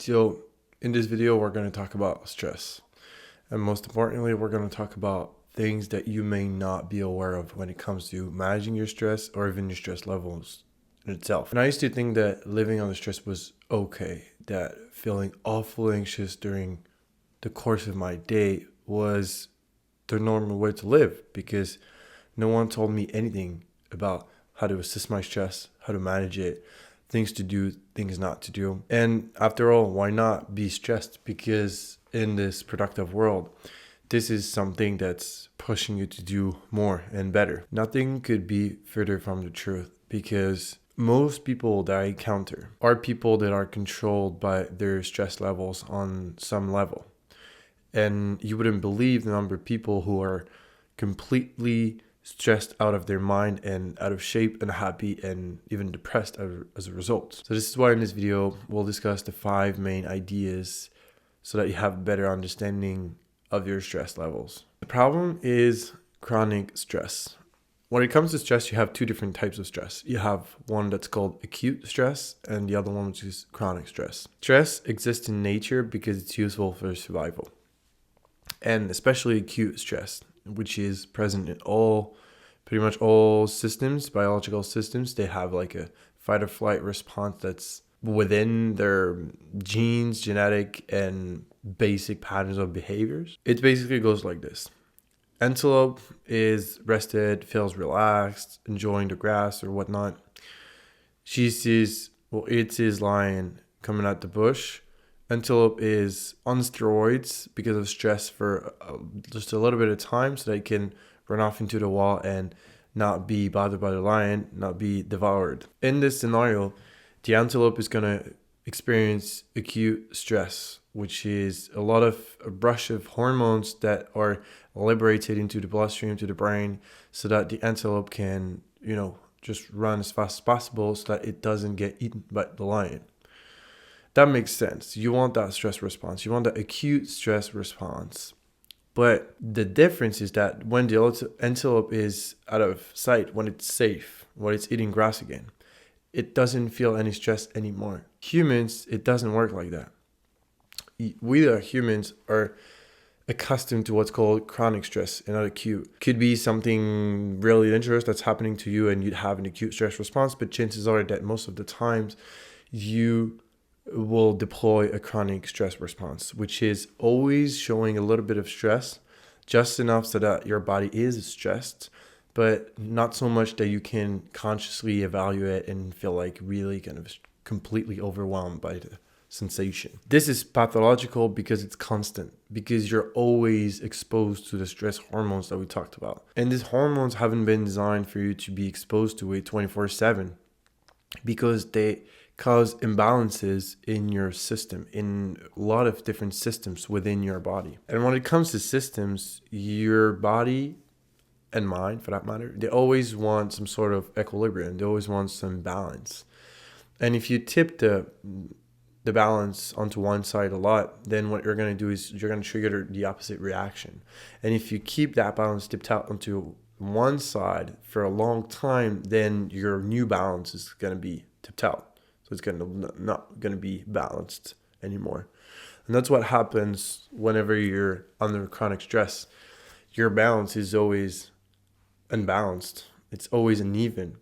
So in this video, we're going to talk about stress. And most importantly, we're going to talk about things that you may not be aware of when it comes to managing your stress or even your stress levels in itself. And I used to think that living under stress was okay, that feeling awful anxious during the course of my day was the normal way to live because no one told me anything about how to assess my stress, how to manage it, things to do, things not to do. And after all, why not be stressed? Because in this productive world, this is something that's pushing you to do more and better. Nothing could be further from the truth because most people that I encounter are people that are controlled by their stress levels on some level. And you wouldn't believe the number of people who are completely stressed out of their mind and out of shape and happy and even depressed as a result. So this is why in this video, we'll discuss the 5 main ideas so that you have a better understanding of your stress levels. The problem is chronic stress. When it comes to stress, you have 2 different types of stress. You have one that's called acute stress and the other one which is chronic stress. Stress exists in nature because it's useful for survival. And especially acute stress, which is present in pretty much all systems, biological systems. They have like a fight or flight response that's within their genes, genetic, and basic patterns of behaviors. It basically goes like this. Antelope is rested, feels relaxed, enjoying the grass or whatnot. It sees lion coming out the bush. Antelope is on steroids because of stress for just a little bit of time so they can run off into the wall and not be bothered by the lion, not be devoured. In this scenario, the antelope is going to experience acute stress, which is a rush of hormones that are liberated into the bloodstream, to the brain, so that the antelope can, just run as fast as possible so that it doesn't get eaten by the lion. That makes sense. You want that stress response. You want that acute stress response. But the difference is that when the antelope is out of sight, when it's safe, when it's eating grass again, it doesn't feel any stress anymore. Humans, it doesn't work like that. We humans are accustomed to what's called chronic stress and not acute. Could be something really dangerous that's happening to you and you'd have an acute stress response, but chances are that most of the times you will deploy a chronic stress response, which is always showing a little bit of stress, just enough so that your body is stressed, but not so much that you can consciously evaluate and feel like really kind of completely overwhelmed by the sensation. This is pathological because it's constant, because you're always exposed to the stress hormones that we talked about. And these hormones haven't been designed for you to be exposed to it 24/7 because they cause imbalances in your system, in a lot of different systems within your body. And when it comes to systems, your body and mind, for that matter, they always want some sort of equilibrium. They always want some balance. And if you tip the balance onto one side a lot, then what you're going to do is you're going to trigger the opposite reaction. And if you keep that balance tipped out onto one side for a long time, then your new balance is going to be tipped out. So it's not going to be balanced anymore. And that's what happens whenever you're under chronic stress. Your balance is always unbalanced. It's always uneven.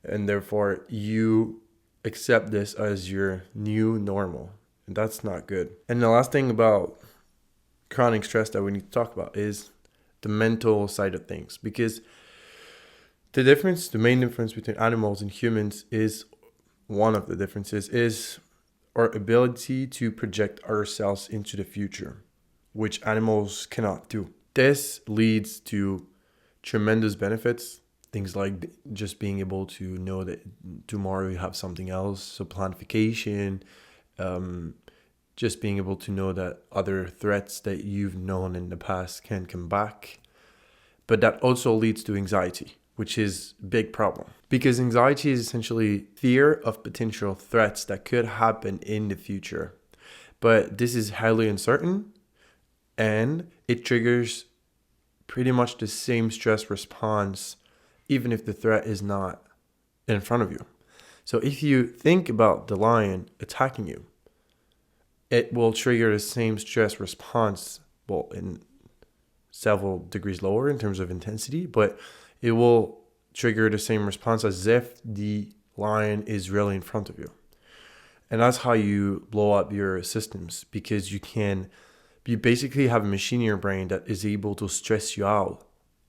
And therefore, you accept this as your new normal. And that's not good. And the last thing about chronic stress that we need to talk about is the mental side of things. Because the main difference between animals and humans is one of the differences is our ability to project ourselves into the future, which animals cannot do. This leads to tremendous benefits, things like just being able to know that tomorrow you have something else, so planification, just being able to know that other threats that you've known in the past can come back. But that also leads to anxiety, which is a big problem. Because anxiety is essentially fear of potential threats that could happen in the future. But this is highly uncertain and it triggers pretty much the same stress response even if the threat is not in front of you. So if you think about the lion attacking you, it will trigger the same stress response, well, in several degrees lower in terms of intensity, but it will trigger the same response as if the lion is really in front of you. And that's how you blow up your systems, because you basically have a machine in your brain that is able to stress you out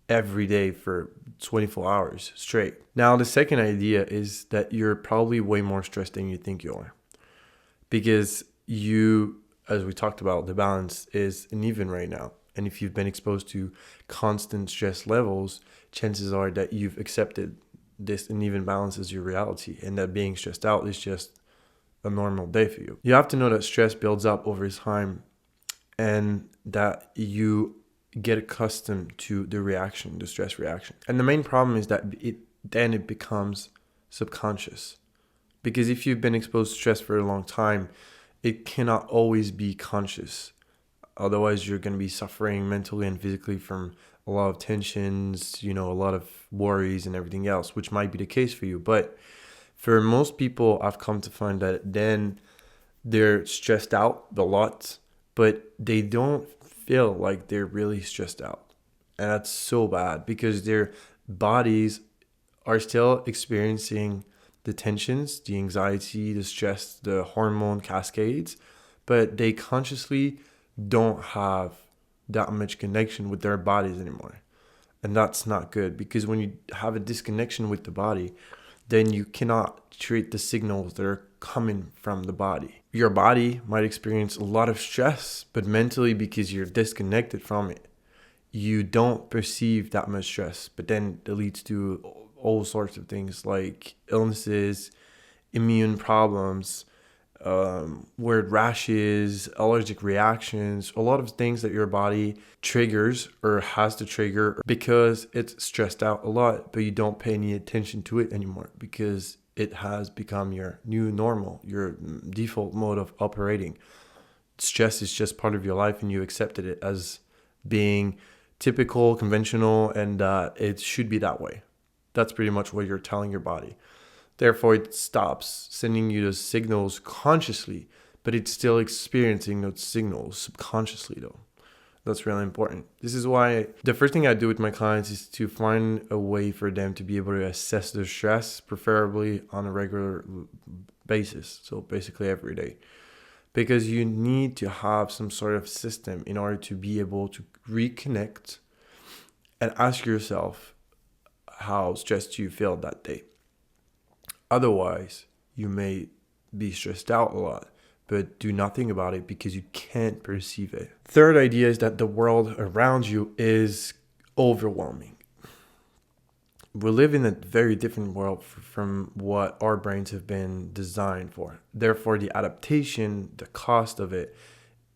every day for 24 hours straight. Now, the second idea is that you're probably way more stressed than you think you are, because as we talked about, the balance is uneven right now. And if you've been exposed to constant stress levels, chances are that you've accepted this uneven balance as your reality, and that being stressed out is just a normal day for you. You have to know that stress builds up over time, and that you get accustomed to the stress reaction. And the main problem is that it becomes subconscious. Because if you've been exposed to stress for a long time, it cannot always be conscious. Otherwise, you're going to be suffering mentally and physically from a lot of tensions, a lot of worries and everything else, which might be the case for you. But for most people, I've come to find that then they're stressed out a lot, but they don't feel like they're really stressed out. And that's so bad, because their bodies are still experiencing the tensions, the anxiety, the stress, the hormone cascades, but they consciously don't have that much connection with their bodies anymore. And that's not good, because when you have a disconnection with the body, then you cannot treat the signals that are coming from the body. Your body might experience a lot of stress, but mentally, because you're disconnected from it, you don't perceive that much stress. But then it leads to all sorts of things like illnesses, immune problems, weird rashes, allergic reactions, a lot of things that your body triggers or has to trigger because it's stressed out a lot, but you don't pay any attention to it anymore because it has become your new normal, your default mode of operating. Stress is just part of your life, and you accepted it as being typical, conventional, and it should be that way. That's pretty much what you're telling your body. Therefore, it stops sending you those signals consciously, but it's still experiencing those signals subconsciously, though. That's really important. This is why the first thing I do with my clients is to find a way for them to be able to assess their stress, preferably on a regular basis. So basically every day. Because you need to have some sort of system in order to be able to reconnect and ask yourself how stressed you feel that day. Otherwise, you may be stressed out a lot, but do nothing about it because you can't perceive it. Third idea is that the world around you is overwhelming. We live in a very different world from what our brains have been designed for. Therefore, the adaptation, the cost of it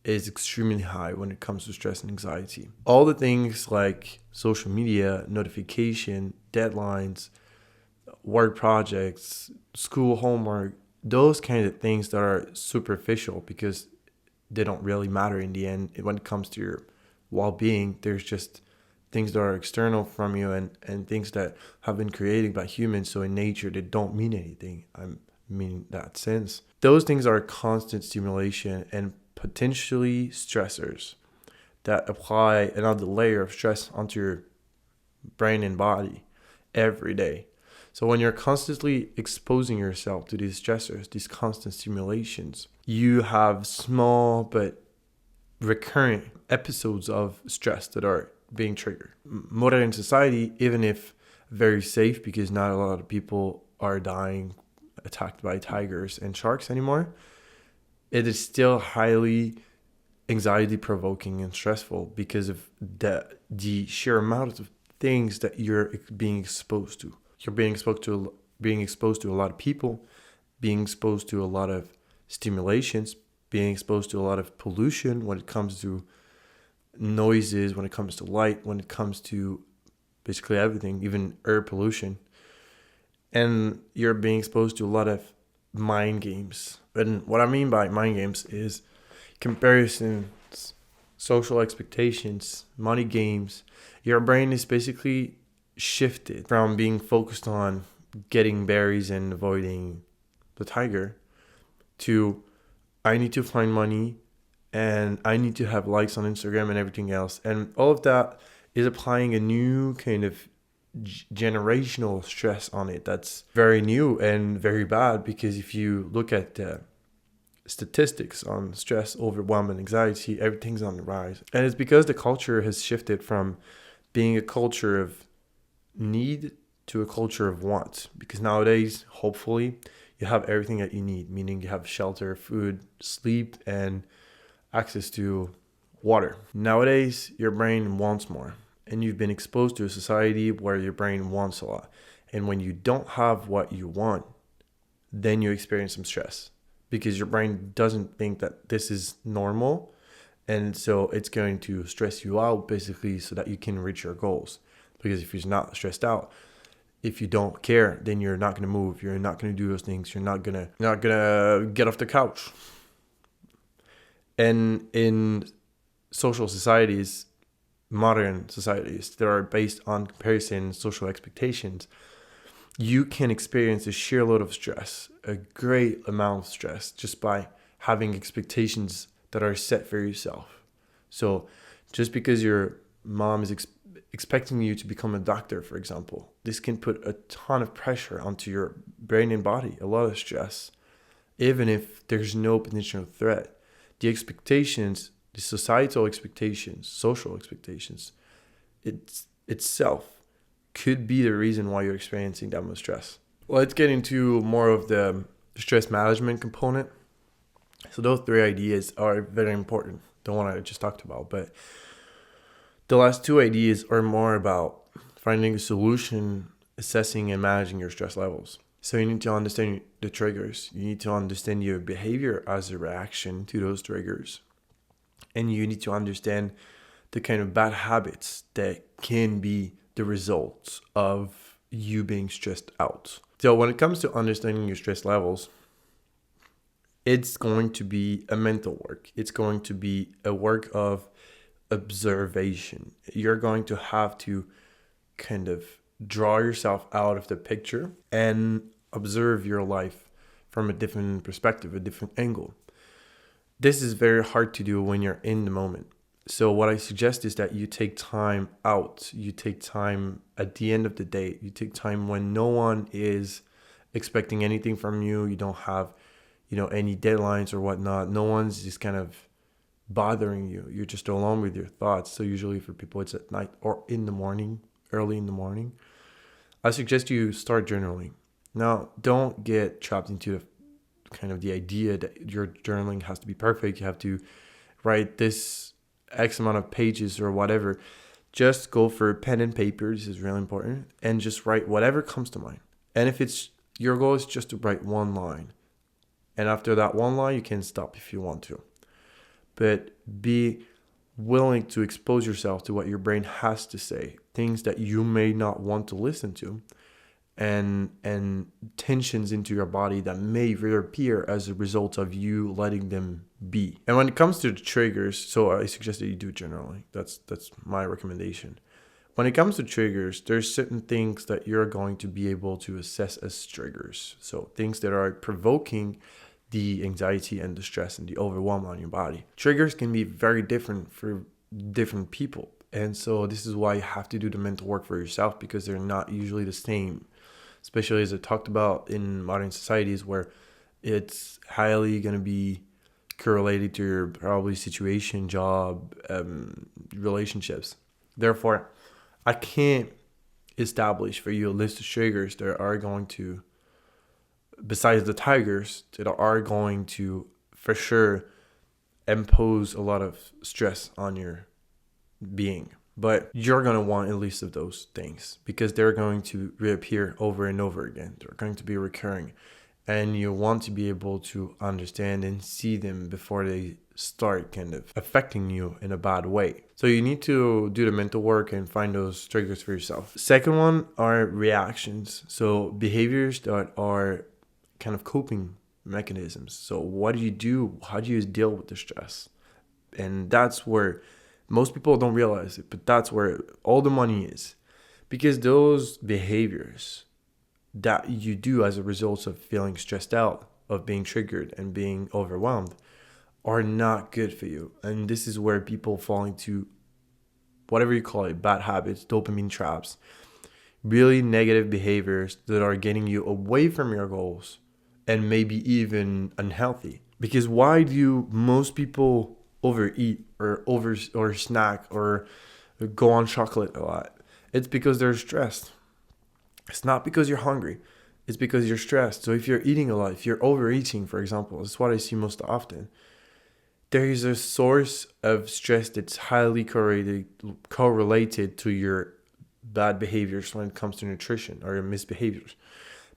is extremely high when it comes to stress and anxiety. All the things like social media, notification, deadlines, work projects, school homework, those kinds of things that are superficial because they don't really matter in the end. When it comes to your well-being, there's just things that are external from you and things that have been created by humans. So in nature, they don't mean anything. I mean that sense. Those things are constant stimulation and potentially stressors that apply another layer of stress onto your brain and body every day. So when you're constantly exposing yourself to these stressors, these constant stimulations, you have small but recurrent episodes of stress that are being triggered. Modern society, even if very safe because not a lot of people are dying attacked by tigers and sharks anymore, it is still highly anxiety provoking and stressful because of the sheer amount of things that you're being exposed to. You're being exposed to a lot of people, being exposed to a lot of stimulations, being exposed to a lot of pollution when it comes to noises, when it comes to light, when it comes to basically everything, even air pollution. And you're being exposed to a lot of mind games. And what I mean by mind games is comparisons, social expectations, money games. Your brain is basically shifted from being focused on getting berries and avoiding the tiger to I need to find money, and I need to have likes on Instagram and everything else. And all of that is applying a new kind of generational stress on it that's very new and very bad, because if you look at the statistics on stress, overwhelm, and anxiety, everything's on the rise. And it's because the culture has shifted from being a culture of need to a culture of want. Because nowadays, hopefully, you have everything that you need, meaning you have shelter, food, sleep, and access to water. Nowadays, your brain wants more, and you've been exposed to a society where your brain wants a lot. And when you don't have what you want, then you experience some stress, because your brain doesn't think that this is normal. And so it's going to stress you out basically so that you can reach your goals. Because if you're not stressed out, if you don't care, then you're not going to move. You're not going to do those things. You're not going to get off the couch. And in social societies, modern societies that are based on comparison, social expectations, you can experience a sheer load of stress, a great amount of stress, just by having expectations that are set for yourself. So just because your mom is expecting you to become a doctor, for example, this can put a ton of pressure onto your brain and body, a lot of stress, even if there's no potential threat. The expectations, the societal expectations, social expectations, itself could be the reason why you're experiencing that much stress. Well, let's get into more of the stress management component. So those three ideas are very important, the one I just talked about. But the last two ideas are more about finding a solution, assessing and managing your stress levels. So you need to understand the triggers. You need to understand your behavior as a reaction to those triggers. And you need to understand the kind of bad habits that can be the results of you being stressed out. So when it comes to understanding your stress levels, it's going to be a mental work. It's going to be a work of observation. You're going to have to kind of draw yourself out of the picture and observe your life from a different perspective, a different angle. This is very hard to do when you're in the moment. So what I suggest is that you take time out. You take time at the end of the day. You take time when no one is expecting anything from you. You don't have, any deadlines or whatnot. No one's just kind of bothering you. You're just alone with your thoughts. So usually for people, it's at night or in the morning, early in the morning. I suggest you start journaling. Now, don't get trapped into the idea that your journaling has to be perfect. You have to write this X amount of pages or whatever. Just go for pen and paper. This is really important. And just write whatever comes to mind. And if it's your goal is just to write one line. And after that one line, you can stop if you want to. But be willing to expose yourself to what your brain has to say. Things that you may not want to listen to. And tensions into your body that may reappear as a result of you letting them be. And when it comes to the triggers, so I suggest that you do journaling. That's my recommendation. When it comes to triggers, there's certain things that you're going to be able to assess as triggers. So things that are provoking the anxiety and the stress and the overwhelm on your body. Triggers can be very different for different people. And so this is why you have to do the mental work for yourself, because they're not usually the same. Especially as I talked about in modern societies where it's highly going to be correlated to your probably situation, job, relationships. Therefore, I can't establish for you a list of triggers that are going to, besides the tigers, that are going to for sure impose a lot of stress on your being. But you're going to want a list of those things because they're going to reappear over and over again. They're going to be recurring. And you want to be able to understand and see them before they start kind of affecting you in a bad way. So you need to do the mental work and find those triggers for yourself. Second one are reactions. So behaviors that are kind of coping mechanisms. So what do you do? How do you deal with the stress? And that's where most people don't realize it, but that's where all the money is. Because those behaviors that you do as a result of feeling stressed out, of being triggered and being overwhelmed, are not good for you. And this is where people fall into whatever you call it, bad habits, dopamine traps, really negative behaviors that are getting you away from your goals and maybe even unhealthy. Because why do most people overeat or snack or go on chocolate a lot? It's because they're stressed. It's not because you're hungry. It's because you're stressed. So if you're eating a lot, if you're overeating, for example, that's what I see most often. There is a source of stress that's highly correlated to your bad behaviors when it comes to nutrition or your misbehaviors,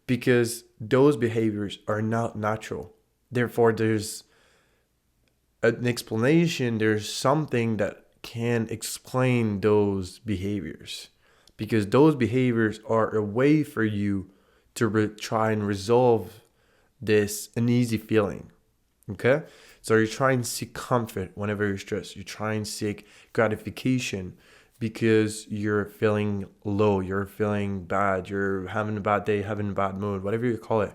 because those behaviors are not natural. Therefore, there's an explanation, there's something that can explain those behaviors, because those behaviors are a way for you to try and resolve this uneasy feeling. Okay? So you try and seek comfort whenever you're stressed. You try and seek gratification because you're feeling low, you're feeling bad, you're having a bad day, having a bad mood, whatever you call it.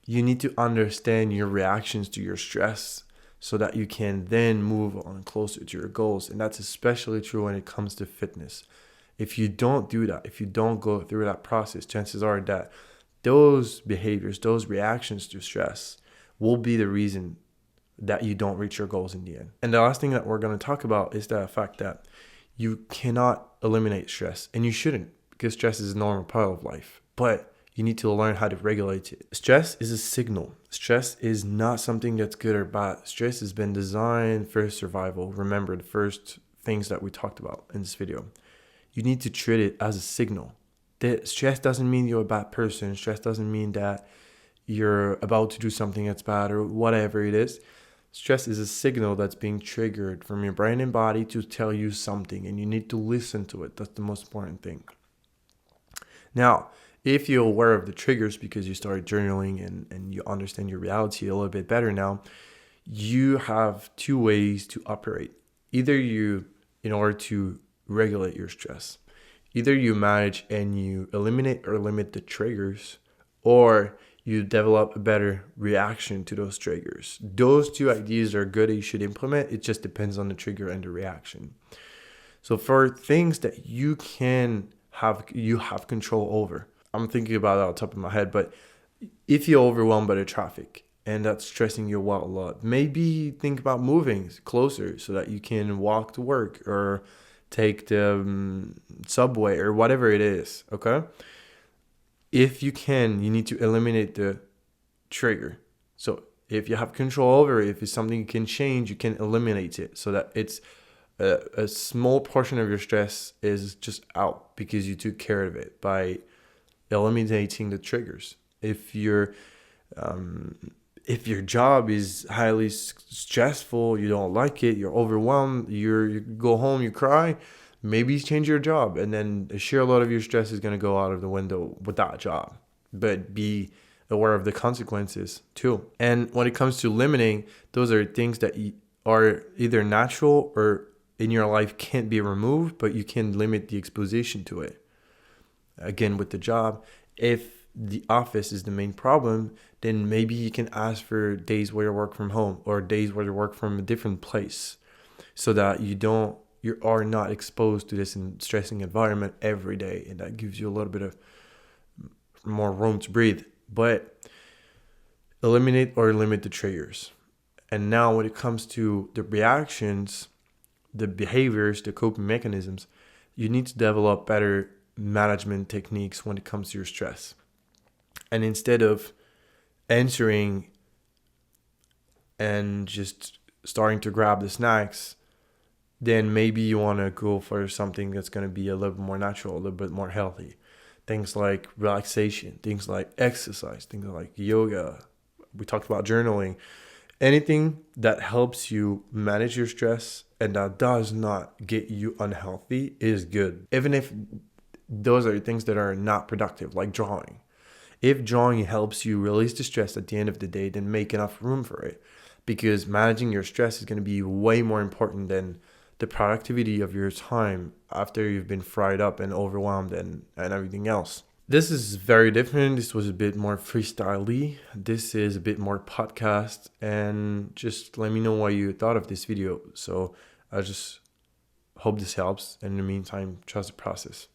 You need to understand your reactions to your stress so that you can then move on closer to your goals. And that's especially true when it comes to fitness. If you don't do that, if you don't go through that process, chances are that those behaviors, those reactions to stress will be the reason that you don't reach your goals in the end. And the last thing that we're going to talk about is the fact that you cannot eliminate stress, and you shouldn't, because stress is a normal part of life, but you need to learn how to regulate it. Stress is a signal. Stress is not something that's good or bad. Stress has been designed for survival. Remember the first things that we talked about in this video. You need to treat it as a signal. That stress doesn't mean you're a bad person. Stress doesn't mean that you're about to do something that's bad or whatever it is. Stress is a signal that's being triggered from your brain and body to tell you something, and you need to listen to it. That's the most important thing. Now, if you're aware of the triggers because you started journaling and you understand your reality a little bit better now, you have two ways to operate. Either you, in order to regulate your stress, either you manage and you eliminate or limit the triggers, or you develop a better reaction to those triggers. Those two ideas are good, you should implement. It just depends on the trigger and the reaction. So for things that you have control over, I'm thinking about it off the top of my head, but if you're overwhelmed by the traffic and that's stressing you out a lot, maybe think about moving closer so that you can walk to work or take the subway or whatever it is, okay? If you can, you need to eliminate the trigger. So if you have control over it, if it's something you can change, you can eliminate it so that it's a small portion of your stress is just out because you took care of it by eliminating the triggers. If your job is highly stressful, you don't like it, you're overwhelmed, you go home, you cry, maybe change your job, and then a sheer load of your stress is going to go out of the window with that job. But be aware of the consequences too. And when it comes to limiting, those are things that are either natural or in your life can't be removed, but you can limit the exposition to it. Again, with the job, if the office is the main problem, then maybe you can ask for days where you work from home or days where you work from a different place so that you are not exposed to this stressing environment every day, and that gives you a little bit of more room to breathe. But eliminate or limit the triggers. And now when it comes to the reactions, the behaviors, the coping mechanisms, you need to develop better management techniques when it comes to your stress. And instead of answering and just starting to grab the snacks, then maybe you want to go for something that's going to be a little bit more natural, a little bit more healthy. Things like relaxation, things like exercise, things like yoga. We talked about journaling. Anything that helps you manage your stress and that does not get you unhealthy is good. Even if those are things that are not productive, like drawing. If drawing helps you release the stress at the end of the day, then make enough room for it. Because managing your stress is going to be way more important than the productivity of your time after you've been fried up and overwhelmed and everything else. This is very different. This was a bit more freestyle-y. This is a bit more podcast. And just let me know what you thought of this video. So I just hope this helps. And in the meantime, trust the process.